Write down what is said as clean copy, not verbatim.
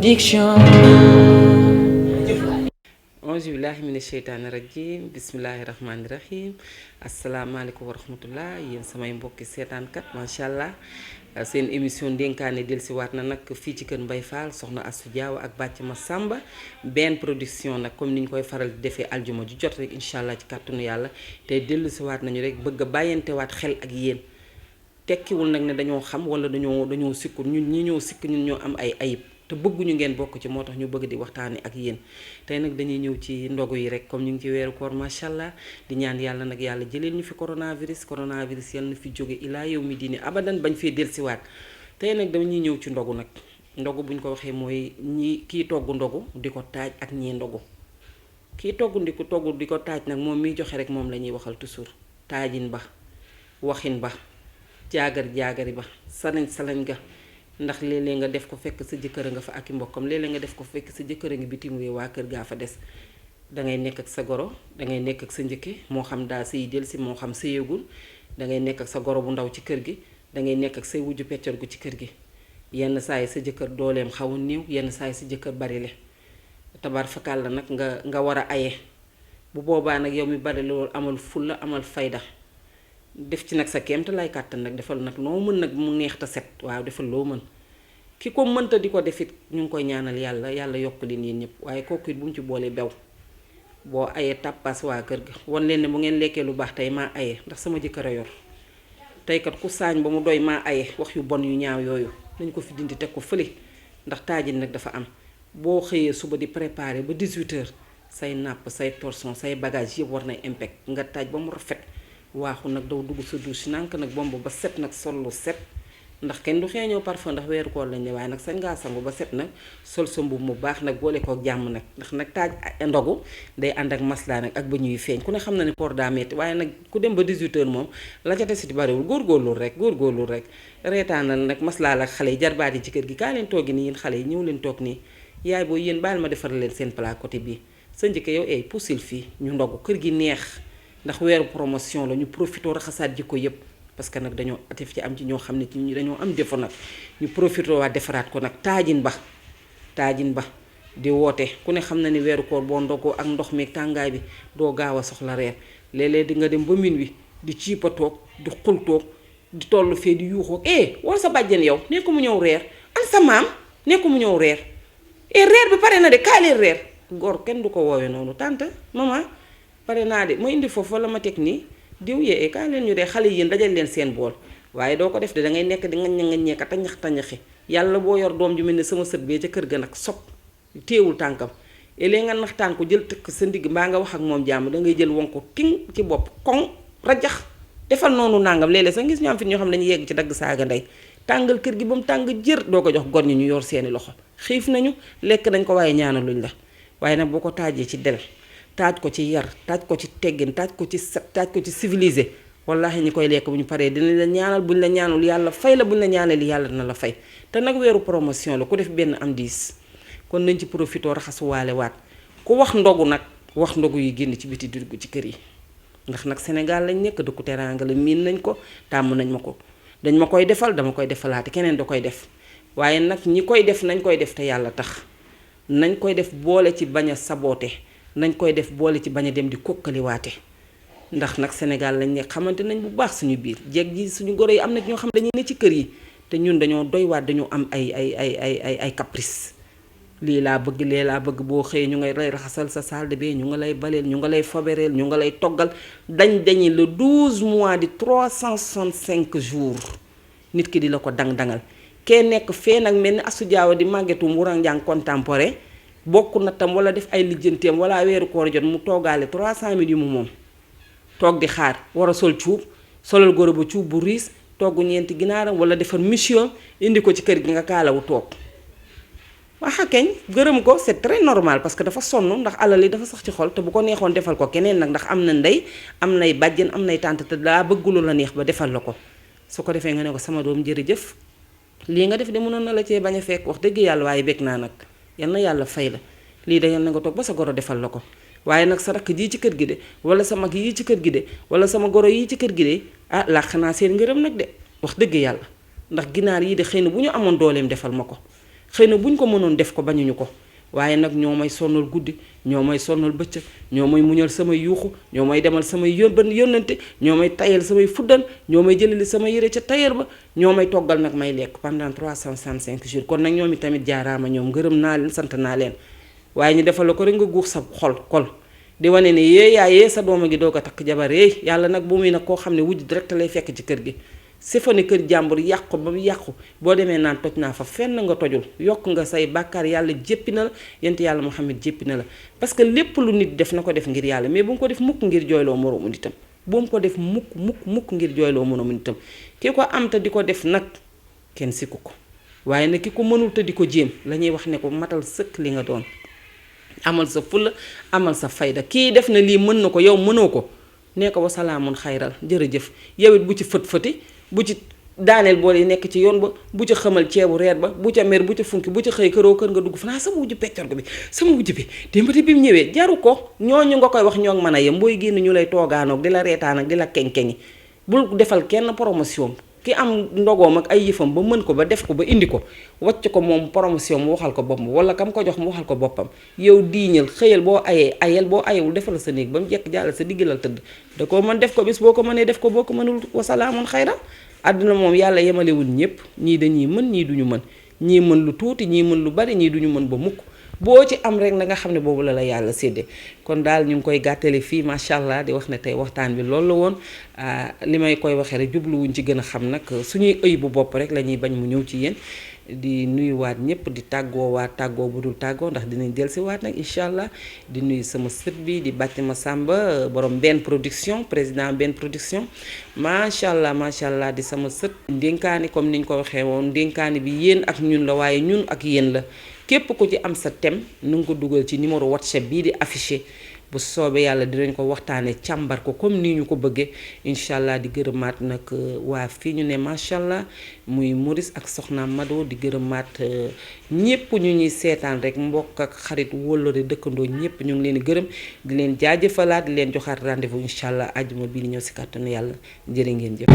Production. auzu billahi mina sheytaani rajim bismillahi rahmaani rahim asalaamaaleykum wa rahmatullah yéen samay mbokki seetaankat macha allah seen émission dénkaane dellusiwaat na nag fii ci kër Mbaye Fall soxna Astou Diaw ak bàcc ma Samba benn production nag comme ni ñu koy faral di defee aljuma ju jot rek incha allah ci kàttanu yàlla tey dellusiwaat nañu rek bëgg a bàyyantewaat xel ak yéen tekkiwul nag ne dañoo xam wala dañoo sikku ñun ñi ñoo sikk ñun ñoo am ay ayib te bëgguñu ngeen bokk ci moo tax ñu bëgg di waxtaane ak yéen tey nag dañuy ñëw ci ndogu yi rek comme ñu ngi ci weeru koor macha allah di ñaan yàlla nag yàlla jëleel ñu fi coronavirus yàlla na fi jóge ilaa yow mi diine abadan bañ fee dellusiwaat tey nag dañuy ñëw ci ndogu nag ndogu buñ ko waxee mooy kii togg ndogu di ko taaj ak ñii ndogu kii togg di ko taaj nag moom miy joxe rek moom la ñuy waxal toujours taajin ba waxin ba jaagari ba salañ ga ndax léeg-léeg nga def ko fekk sa jëkkër a nga fa ak i mbokkam léeg-léeg nga def ko fekk sa jëkkër a ngi bitim réew waa kër gaa fa des dangay nekk ak sa goro dangay nekk ak sa njëkke moo xam daa sëy del si moo xam sëyagul dangay nekk ak sa goro bu ndaw ci kër gi dangay nekk ak say wujju peccar gu ci kër gi yenn saa yi sa jëkkër dooleem xaw a néew yenn saa yi sa jëkkër bari le tabaar fakal la nag nga war a aye bu boobaa nag yow mi bari loolu amal fulla amal fayda def ci nag sa kéemte lay kàttan nag defal nag noo mën nag mu neex te set waaw defal loo mën ki ko mënta di ko defit ñu ngi koy ñaanal yàlla yokk leen yéen ñëpp waaye kooku it bu mu ci boole bew boo ayee tàppaas waa kër ga wan leen ne bu ngeen lekkee lu baax tey maa aye ndax sama jëkkër a yor tey kat ku saañ ba mu doy maa aye wax yu bon yu ñaaw yooyu nañ ko fi dindi teg ko fële ndax taajin nag dafa am boo xëyee suba di préparer ba 18h say nàpp say torsion say bagage yëpp war nay impact nga taaj ba mu rafet waaxu nag daw dugg sa douche nànk nag bomb ba set nag sol lu set ndax kenn du xeeñoo parfum ndax weeru koor lañ ne waaye nag sañ ngaa sangu ba set nag sol sa mbubb mu baax nag boole kook jàmm nag ndax nag taaj ndogu day ànd ak maslaa nag ak ba ñuy feeñ ku ne xam na ne koor daa metti waaye nag ku dem ba 18h moom la ca desiti bariwul góorgóorlu rek reetaanal nag maslaa la xale yi jarbaat yi ci kër gi kaa leen toogi nii yéen xale yi ñëw leen toog nii yaay boo yéen baal ma defar leen seen plat côté bii sa njëkke yow ay puusil fii ñu ndogu kër gi neex ndax weeru promotion la ñu profité raxasaat jikko yépp parce que nag dañoo atif ci am ci ñoo xam ne ci ñu dañoo am defo nag ñu profité waa defaraat ko nag taajin ba di woote ku ne xam na ni weeru koor boo ndogoo ak ndox mi tàngaay bi doo gaaw a soxla reer léeg-léeg di nga dem ba minuit di ciipa toog di xul toog di toll fee di yuuxoo woo sa bàjjen yow ne ko mu ñëw reer an sa maam ne ko mu ñëw reer reer bi pare na de kaay leen reer góor kenn du ko woowee noonu tante maman pare naa de ma indi foofu wala ma teg nii diw yee kaay leen ñu dee xale yéen dajal leen seen bool waaye doo ko def de dangay nekk di ngañ ka tañax-tañaxi yàlla boo yor doom ju mel ne sama sët bee ca kër ga nag sob téewul tànkam léegi nga naxtaan ko jël tëkk sa ndigg mbaa nga wax ak moom jàmm dangay jël won ko ting ci bopp koŋ rajax defal noonu nangam léeg-léeg sax gis ñu am fit ñoo xam ne dañuy yegg ci dagg saaga ndey tàngal kër gi ba mu tàng jër doo ko jox gon ñi ñu yor seeni loxo xiif nañu lekk nañ ko waaye ñaanaluñ la waaye nag boo ko taajee ci del taaj ko ci yar taaj ko ci teggin taaj ko ci set taaj ko ci civilisé wallahi ñi koy lekk bu ñu paree dinañ la ñaanal buñ la ñaanul yàlla fay la buñ la ñaanal yàlla dina la fay te nag weeru promotion la ku def benn am 10 kon nañ ci profité raxasuwaale waat ku wax ndogu nag wax ndogu yi génn ci biti dugg ci kër yi ndax nag Sénégal lañ nekk dëkku teraanga la miin nañ ko tàmm nañ ma ko dañ ma koy defal dama koy defalaate keneen da koy def waaye nag ñi koy def nañ koy def te yàlla tax nañ koy def boole ci bañ a saboote nañ koy def boole ci bañ a dem di kokkaliwaate ndax nag Sénégal lañ nekk xamante nañ bu baax suñu biir jeeg ji suñu goro yi am na ñoo xam dañuy ne ci kër yi te ñun dañoo doy waat dañoo am ay caprice lii laa bëgg lee laa bëgg boo xëyee ñu ngay lay raxasal sa salle de bain ñu nga lay baleel ñu nga lay fobereel ñu nga lay toggal dañi le 12 mois di 365 jours nit ki di la ko dang-dangal kee nekk fee nag mel ni Astou Diaw di màggetu Wurang Njàng contemporain bokk na tam wala def ay lijjanteem wala weeru koor jot mu toogaale 300 000 yu mu moom toog di xaar war a sol cuub solal goro ba cuub bu riis togg ñeenti ginaaram wala defar mission indi ko ci kër gi nga kaalawu toog waxa keñ gërëm ko c'est très normal parce que dafa sonn ndax alal yi dafa sax ci xol te bu ko neexoon defal ko keneen nag ndax am na ndey am nay bàjjen am nay tànt te daa bëggulu la neex ba defal la ko su ko defee nga ne ko sama doom jërëjëf lii nga def de mënoon na la cee bañ a fekk wax dëgg yàlla waaye bég naa nag yal na yàlla fay la lii da yal na nga toog ba sa goro defal la ko waaye nag sa rakk jii ci kër gi de wala sa mag yii ci kër gi de wala sama goro yii ci kër gi de làq naa seen ngërëm nag de wax dëgg yàlla ndax ginaar yii de xëy na bu ñu amoon dooleem defal ma ko xëy na buñ ko mënoon def ko bañuñu ko waaye nag ñoo may sonnal guddi ñoo may sonnal bëccëg ñoo may muñal samay yuuxu ñoo may demal samay yónnante ñoo may tayal samay fuddan ñoo may jëlali sama yére ca tailleur ba ñoo may toggal nag may lekk pendant 365 jours kon nag ñoom i tamit jaaraama ñoom gërëm naa leen sant naa leen waaye ñu defal la ko rek nga guux sa xol di wane ne yee sa dooma gi doo ko takk jabar yàlla nag bu muy nag koo xam ne wujj direct lay fekk ci kër gi sifani kër jàmbur yàqu ba mu yàqu boo demee naan toj naa fa fenn nga tojul yokk nga say bàkkaar yàlla jéppi na la yent yàlla Muhammad jéppi na la parce que lépp lu nit def na ko def ngir yàlla mais bu mu ko def mukk ngir jooyloo moroomu nitam bu mu ko def mukk ngir jooyloo moroomu nitam ki ko am te di ko def nag kenn sikku ko waaye nag ki ko mënul te di ko jéem la ñuy wax ne ko matal sëkk li nga doon amal sa fulla amal sa fayda kii def na lii mën na ko yow mënoo ko nee ko wasalaamun xayral jërëjëf yow it bu ci fët-fëti bu ci daaneel bool yi nekk ci yoon ba bu ca xamal ceebu reer ba bu ca mer bu ca funki bu ca xëy këroo kër nga dugg fanaa sama wujju peccorgo bi sama wujju bi démbati bi mu ñëwee jaru ko ñooñu nga koy wax ñoo mën a yem booy génn ñu lay toogaanoog di la reetaan ak di la keñ-keñi bul defal kenn promotion ki am ndogoom ak ay yëfam ba mën ko ba def ko ba indi ko wàcc ko moom promotion mu waxal ko boppam wala kam ko jox mu waxal ko boppam yow diiñal xëyal boo ayel boo ayewul defal sa néeg ba mu jekk jàll sa diggalal tëdd da koo mën def ko bis boo ko mënee def ko boo ko mënul wasalaamun xayran àdduna moom yàlla yemalewul ñëpp ñii dañuy mën ñii duñu mën ñii mën lu tuuti ñii mën lu bari ñii duñu mën ba mukk boo ci am rek na nga xam ne boobu la la yàlla séddee kon daal ñu ngi koy gàttale fii macha allah di wax ne tey waxtaan bi loolu la woon li may koy waxee rek jubluwuñ ci gën a xam nag suñuy ëy bu bopp rek la ñuy bañ mu ñëw ci yéen di nuyuwaat ñëpp di tàggoowaat tàggoo bu dul tàggoo ndax dinañ dellusiwaat nag incha allah di nuyu sama sët bi di Batima Samba borom benn production président benn production macha allah di sama sët. ndénkaani comme niñ ko waxee woon ndénkaani bi yéen ak ñun la waaye ñun ak yéen la képp ku ci am sa thème nu nga ko dugal ci numéro WhatsApp bii di affiché bu soobee yàlla dinañ ko waxtaanee càmbar ko comme nii ñu ko bëggee incha allah di gërëmaat nag waa fii ñu ne macha allah muy Maurice ak soxnaam Mado di gërëmaat ñépp ñu ñuy seetaan rek mbokk ak xarit wóllare dëkkandoo ñépp ñu ngi leen di gërëm di leen jaajëfalaat di leen joxaat rendez-vous incha allah àjjuma bii di ñëw si kàttanu yàlla jërë ngeen jëf.